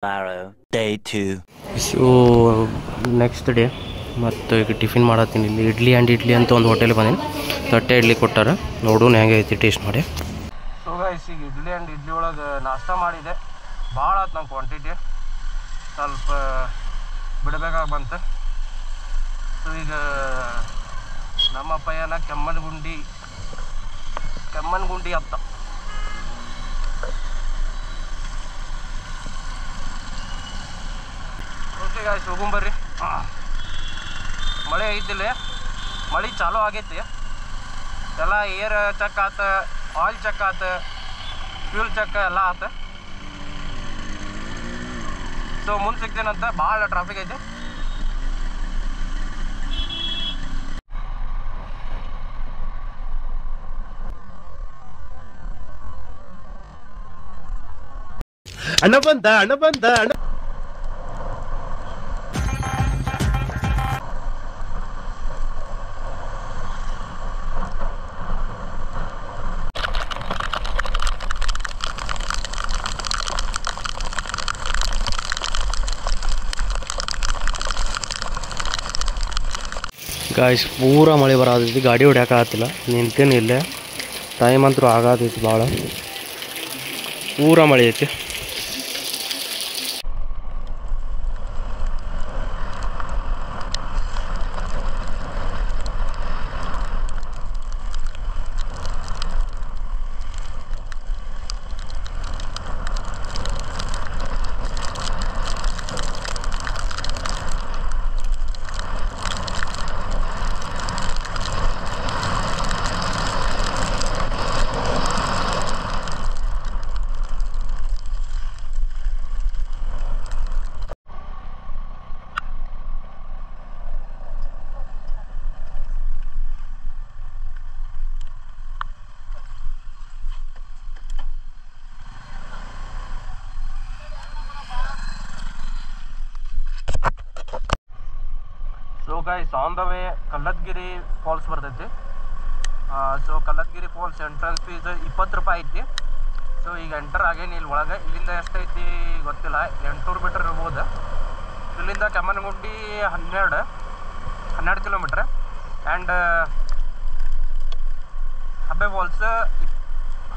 Day 2. So next day ಮತ್ತು ಈಗ tiffin ಮಾಡತ್ತೀನಿ ಇಲ್ಲಿ ಇಡ್ಲಿ ಅಂತ ಒಂದು ಹೋಟೆಲ್ ಬಂದೀನಿ. ತಟ್ಟೆ ಇಡ್ಲಿ ಕೊಟ್ಟಾರ, ನೋಡೋಣ ಹೆಂಗೆ ಐತಿ ಟೇಸ್ಟ್ ಮಾಡಿ. ಸೊ ಗೈಸ್ ಈಗ ಇಡ್ಲಿ ಒಳಗೆ ನಾಷ್ಟ ಮಾಡಿದೆ. ಭಾಳ ಆಯ್ತು ನಂಗೆ ಕ್ವಾಂಟಿಟಿ, ಸ್ವಲ್ಪ ಬಿಡಬೇಕಾಗಿ ಬಂತು. ಸೊ ಈಗ ನಮ್ಮ ಪಯ್ಯನ ಕೆಮ್ಮನಗುಂಡಿ ಹತ್ತ. ಓಕೆ ಗಾಯ್ಸ್ ಹೋಗುಂಬರ್ರಿ. ಮಳೆ ಐತಿಲ್ಲ, ಮಳೆ ಚಾಲೂ ಆಗೈತಿ. ಎಲ್ಲ ಏರ್ ಚೆಕ್ ಆತ, ಆಯಿಲ್ ಚೆಕ್ ಆತ, ಫ್ಯೂಲ್ ಚೆಕ್ ಎಲ್ಲ ಆತ. ಸೊ ಮುಂದೆ ಸಿಗ್ತೇನಂತ, ಭಾಳ ಟ್ರಾಫಿಕ್ ಐತಿ. ಅಣ್ಣ ಬಂದ ಗಾಯ್ಸ್ ಪೂರ ಮಳೆ ಬರತೈತಿ, ಗಾಡಿ ಹೊಡ್ಯಾಕತ್ತಿಲ್ಲ, ನಿಂತೇನು ಇಲ್ಲೇ. ಟೈಮ್ ಅಂತೂ ಆಗತೈತಿ, ಭಾಳ ಪೂರ ಮಳೆ ಐತಿ. So guys on the way Kallathgiri falls ಬರ್ತೈತಿ. So Kallathgiri falls entrance fees 20 ರೂಪಾಯಿ ಐತಿ. ಸೊ ಈಗ ಎಂಟರ್ ಆಗೇನಿ ಇಲ್ಲಿ ಒಳಗೆ. ಇಲ್ಲಿಂದ ಎಷ್ಟೈತಿ ಗೊತ್ತಿಲ್ಲ, 800 ಮೀಟರ್ ಇರ್ಬೋದು. ಇಲ್ಲಿಂದ ಕೆಮ್ಮನಗುಂಡಿ 12 ಕಿಲೋಮೀಟ್ರ್. ಆ್ಯಂಡ್ ಹಬ್ಬೆ ಫಾಲ್ಸ್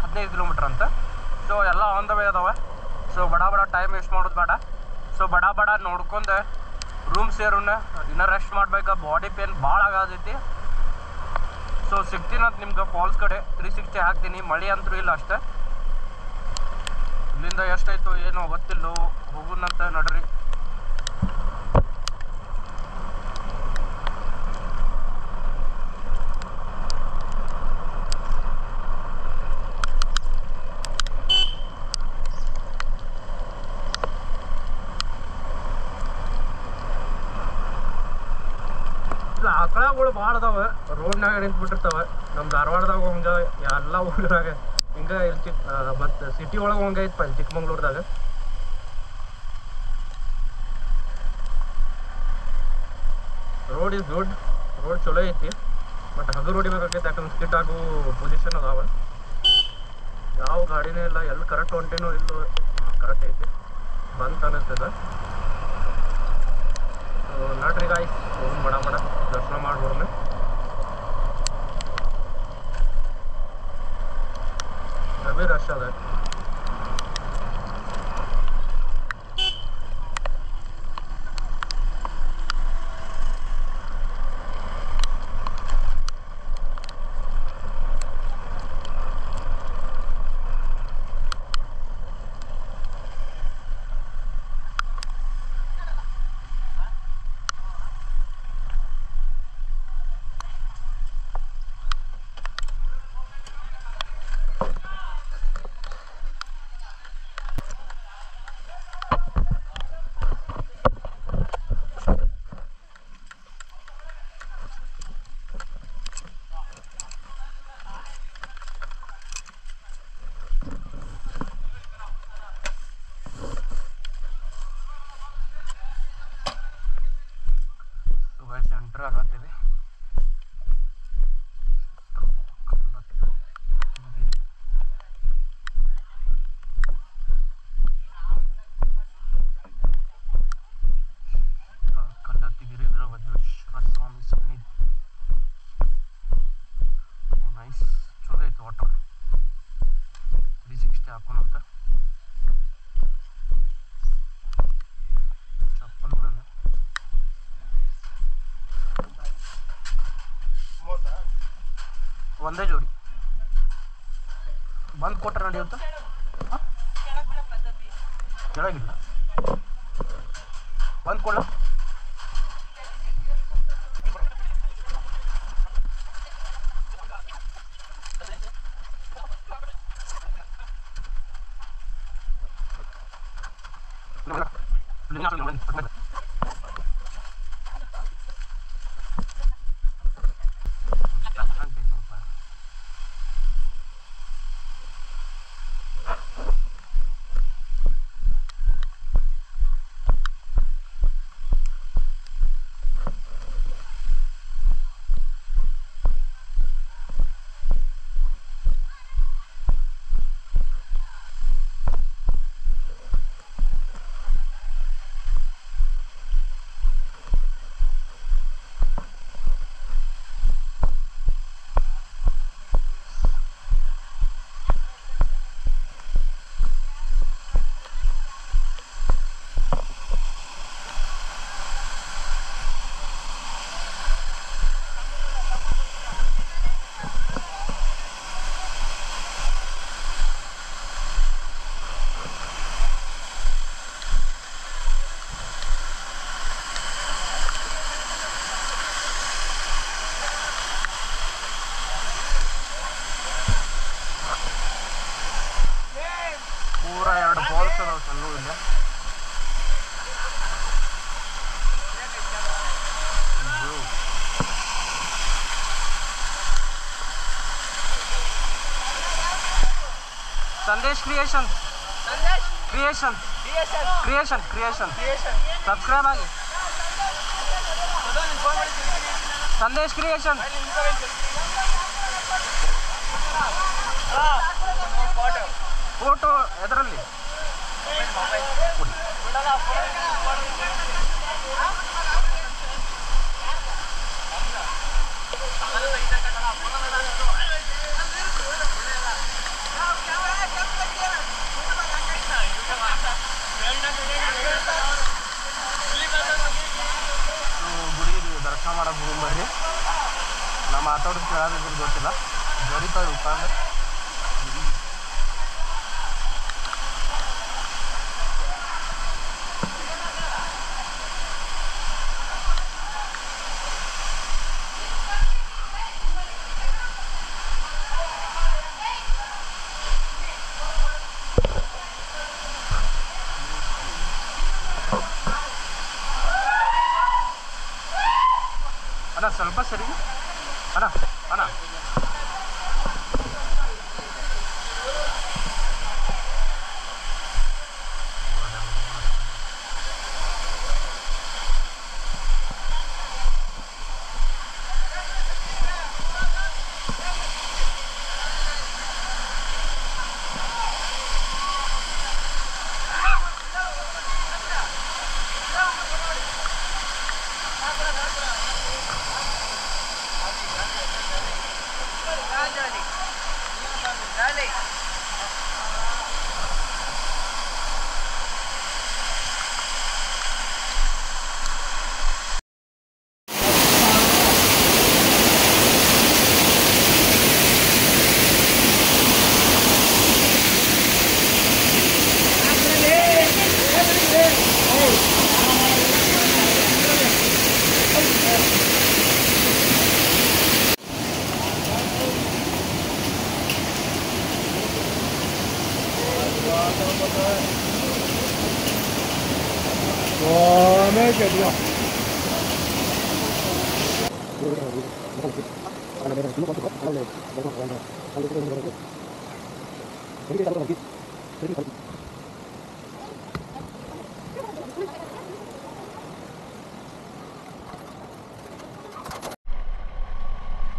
15 ಕಿಲೋಮೀಟ್ರ್ ಅಂತ. ಸೊ ಎಲ್ಲ ಆನ್ ದ ವೇ ಅದಾವೆ. ಸೊ ಬಡ ಟೈಮ್ ವೇಸ್ಟ್ ಮಾಡೋದು ಬೇಡ. ಸೊ ಬಡ ನೋಡ್ಕೊಂಡು ರೂಮ್ ಸೇರೋಣ. ಇನ್ನೂ ರೆಸ್ಟ್ ಮಾಡ್ಬೇಕು, ಬಾಡಿ ಪೇನ್ ಭಾಳ ಆಗತೈತಿ. ಸೊ ಸಿಗ್ತೀನಂತ ನಿಮ್ಗೆ ಫಾಲ್ಸ್ ಕಡೆ 360 ಹಾಕ್ತೀನಿ. ಮಳೆ ಅಂತೂ ಇಲ್ಲ ಅಷ್ಟೇ. ಇಲ್ಲಿಂದ ಎಷ್ಟಾಯ್ತು ಏನೋ ಗೊತ್ತಿಲ್ಲ, ಹೋಗೋಣಂತ ನಡ್ರಿ. ಆಕಳಗಳು ಭಾಳ ಅದಾವೆ, ರೋಡ್ನಾಗ ನಿಂತ್ಬಿಟ್ಟಿರ್ತಾವೆ. ನಮ್ಮ ಧಾರವಾಡದಾಗ ಹಂಗೆ, ಎಲ್ಲ ಊರಾಗ ಹಿಂಗೆ ಇಲ್ಲಿ ಮತ್ತು ಸಿಟಿ ಒಳಗೆ ಹಂಗೆ ಐತಪ್ಪ, ಇಲ್ಲಿ ಚಿಕ್ಕಮಂಗ್ಳೂರ್ದಾಗ. ರೋಡ್ ಇಸ್ ಗುಡ್, ರೋಡ್ ಚಲೋ ಐತಿ. ಬಟ್ ಹಗರು ಹೊಡಿಬೇಕಾಗೈತಿ, ಯಾಕಂದ್ರೆ ಸ್ಕಿಟ್ ಆಗೋ ಪೊಸಿಷನ್ ಅದಾವೆ. ಯಾವ ಗಾಡಿನೇ ಇಲ್ಲ, ಎಲ್ಲಿ ಕರೆಕ್ಟ್ ಹೊಂಟೇನೋ ಇಲ್ಲೋ ಕರೆಕ್ಟ್ ಐತಿ ಬಂತ ಅನ್ನಿಸ್ತದೆ. ನಡ್ರಿ ಗಾಯ್ಸ್, ಹೋಗಿ ಬಡ ದರ್ಶನ ಮಾಡ್ಬೋಣ. ಹೆವಿ ರಶ್ ಅದ. ಎಂಟ್ರ್ ಆಗತ್ತೀವಿ. ಒಂದೇ ಜೋಡಿ ಬಂದು ಕೊಟ್ಟರೆ ನಡೆಯುತ್ತಾ? ಕೆಳಗಿಲ್ಲ ಬಂದು ಕೊಡ. पूरा 2 बॉल्स अदाव सಣ್ಣ ಇಲ್ಲ. संदेश क्रिएशन सब्सक्राइब आगे संदेश क्रिएशन फोटो एदरली ಗುಡಿ ದರ್ಶನ ಮಾಡಕ್ಕೆ ಹೋಗಿ ಬರ್ರಿ. ನಾ ಮಾತಾಡೋದು ಕೇಳೋದಿದ್ರೆ ಗೊತ್ತಿಲ್ಲ ಜರಿತಾವೆ ಉಪಾಂದ್ರೆ ಅಣ್ಣ ಸ್ವಲ್ಪ ಸರಿ ಅಣ್ಣ ಅಣ್ಣ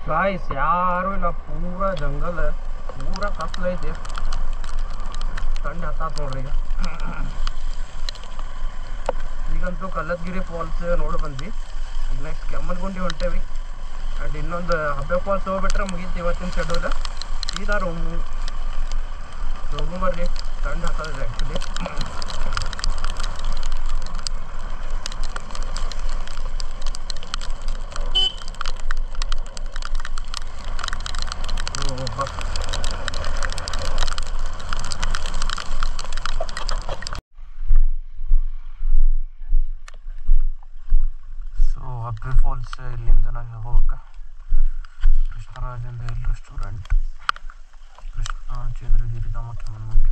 गाइस यार ಇಲ್ಲ ಪೂರಾ ಜಂಗಲ್ ಪೂರಾ ಕತ್ಲ ಐತಿ ಕಂಡು ಹತ್ತಾತ್ ನೋಡ್ರಿ ಈಗಂತೂ ಕಲ್ಲತ್ಗಿರಿ ಫಾಲ್ಸ್ ನೋಡಿ ಬಂದ್ವಿ. ಈಗ ನೆಕ್ಸ್ಟ್ ಕೆಮ್ಮನ್ಗುಂಡಿ ಹೊಂಟೇವಿ. ಆ್ಯಂಡ್ ಇನ್ನೊಂದು ಹಬ್ಬೆ ಫಾಲ್ಸ್ ಹೋಗ್ಬಿಟ್ರೆ ಮುಗೀತು ಇವತ್ತಿನ ಶೆಡ್ಯೂಲ್. ಸೀದಾ ರೂಮು ಬರ್ರಿ ಕಂಡು ಹತ್ತದ ಆ್ಯಕ್ಚುಲಿ. ಅಬ್ಬಿ ಫಾಲ್ಸ್ ಇಲ್ಲಿಂದ ನಾವು ಹೋಗ್ಬೇಕು. ಕೃಷ್ಣರಾಜೇಂದ್ರ ಹಿಲ್ ರೆಸ್ಟೋರೆಂಟ್, ಕೃಷ್ಣರಾಜೇಂದ್ರ ಗಿರಿಧಾಮ ಕೆಮ್ಮಣ್ಣುಗುಂಡಿ.